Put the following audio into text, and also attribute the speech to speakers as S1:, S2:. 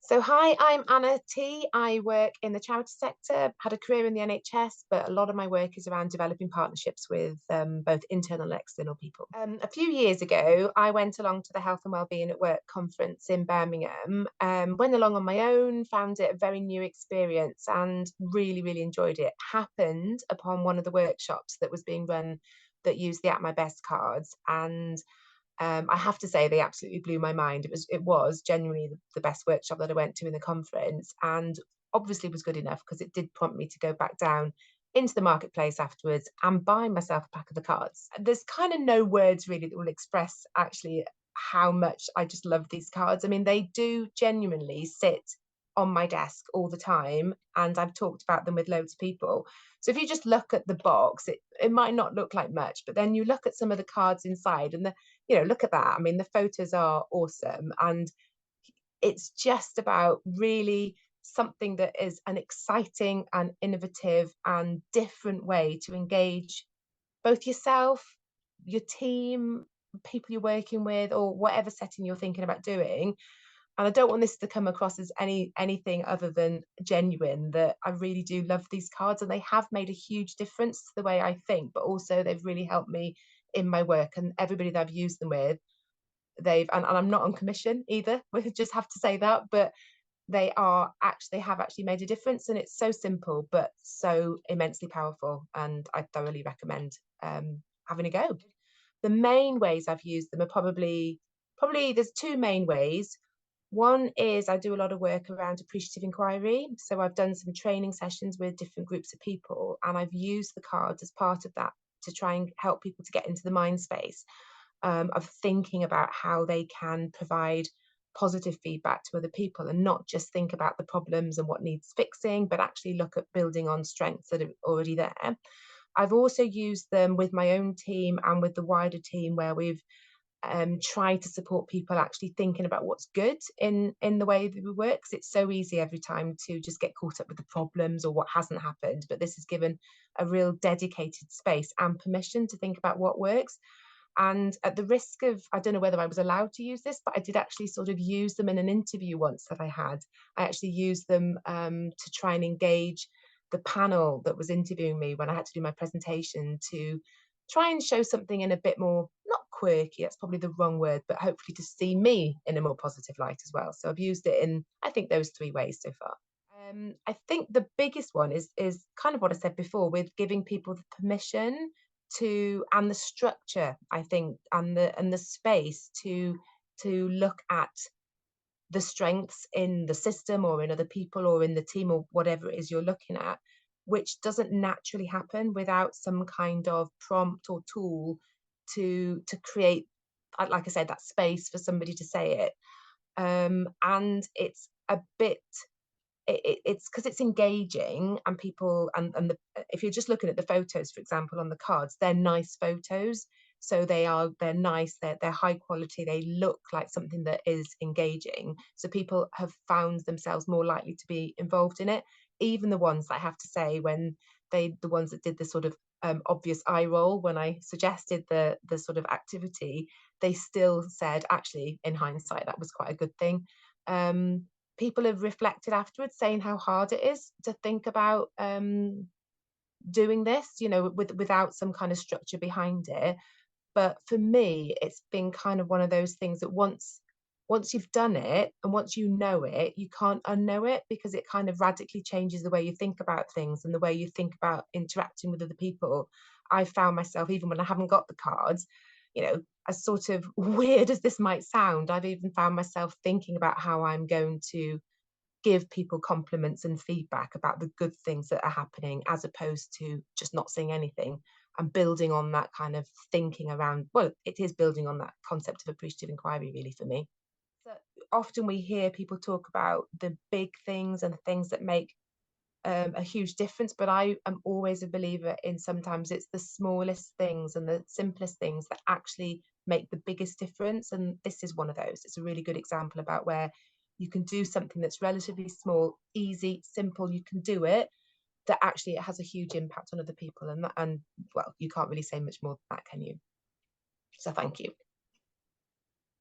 S1: So, hi, I'm Anna T. I work in the charity sector, had a career in the NHS, but a lot of my work is around developing partnerships with both internal and external people. A few years ago, I went along to the Health and Wellbeing at Work conference in Birmingham, went along on my own, found it a very new experience and really, really enjoyed it. Happened upon one of the workshops that was being run that used the At My Best cards, and I have to say they absolutely blew my mind. It was genuinely the best workshop that I went to in the conference, and obviously was good enough because it did prompt me to go back down into the marketplace afterwards and buy myself a pack of the cards. There's kind of no words really that will express actually how much I just love these cards. I mean, they do genuinely sit on my desk all the time, and I've talked about them with loads of people. So if you just look at the box, it might not look like much, but then you look at some of the cards inside, and look at that. I mean, the photos are awesome. And it's just about really something that is an exciting and innovative and different way to engage both yourself, your team, people you're working with, or whatever setting you're thinking about doing. And I don't want this to come across as anything other than genuine, that I really do love these cards and they have made a huge difference to the way I think, but also they've really helped me in my work, and everybody that I've used them with, and I'm not on commission either. We just have to say that, but they have actually made a difference, and it's so simple but so immensely powerful, and I thoroughly recommend having a go. The main ways I've used them are probably there's two main ways. One is I do a lot of work around appreciative inquiry. So I've done some training sessions with different groups of people, and I've used the cards as part of that to try and help people to get into the mind space of thinking about how they can provide positive feedback to other people and not just think about the problems and what needs fixing, but actually look at building on strengths that are already there. I've also used them with my own team and with the wider team, where we've try to support people actually thinking about what's good in the way that we work, because it's so easy every time to just get caught up with the problems or what hasn't happened. But this has given a real dedicated space and permission to think about what works. And at the risk of, I don't know whether I was allowed to use this, but I did actually sort of use them in an interview once that I had. I actually used them to try and engage the panel that was interviewing me when I had to do my presentation, to try and show something in a bit more, not quirky, that's probably the wrong word, but hopefully to see me in a more positive light as well. So I've used it in, I think, those three ways so far. I think the biggest one is kind of what I said before, with giving people the permission to, and the structure, I think, and the space to look at the strengths in the system or in other people or in the team or whatever it is you're looking at, which doesn't naturally happen without some kind of prompt or tool to create, like I said, that space for somebody to say it. And it's a bit it's because it's engaging, and people, and if you're just looking at the photos, for example, on the cards, they're nice photos. So they're nice, they're high quality, they look like something that is engaging, so people have found themselves more likely to be involved in it. Even the ones that I have to say, when the ones that did the sort of obvious eye roll when I suggested the sort of activity, they still said, actually, in hindsight, that was quite a good thing. People have reflected afterwards, saying how hard it is to think about doing this, without some kind of structure behind it. But for me, it's been kind of one of those things that once you've done it and once you know it, you can't unknow it, because it kind of radically changes the way you think about things and the way you think about interacting with other people. I found myself, even when I haven't got the cards, as sort of weird as this might sound, I've even found myself thinking about how I'm going to give people compliments and feedback about the good things that are happening, as opposed to just not saying anything, and building on that kind of thinking around, well, it is building on that concept of appreciative inquiry, really, for me. So often we hear people talk about the big things and the things that make a huge difference, but I am always a believer in, sometimes it's the smallest things and the simplest things that actually make the biggest difference, and this is one of those. It's a really good example about where you can do something that's relatively small, easy, simple, you can do it, that actually it has a huge impact on other people, and well, you can't really say much more than that, can you? So thank you.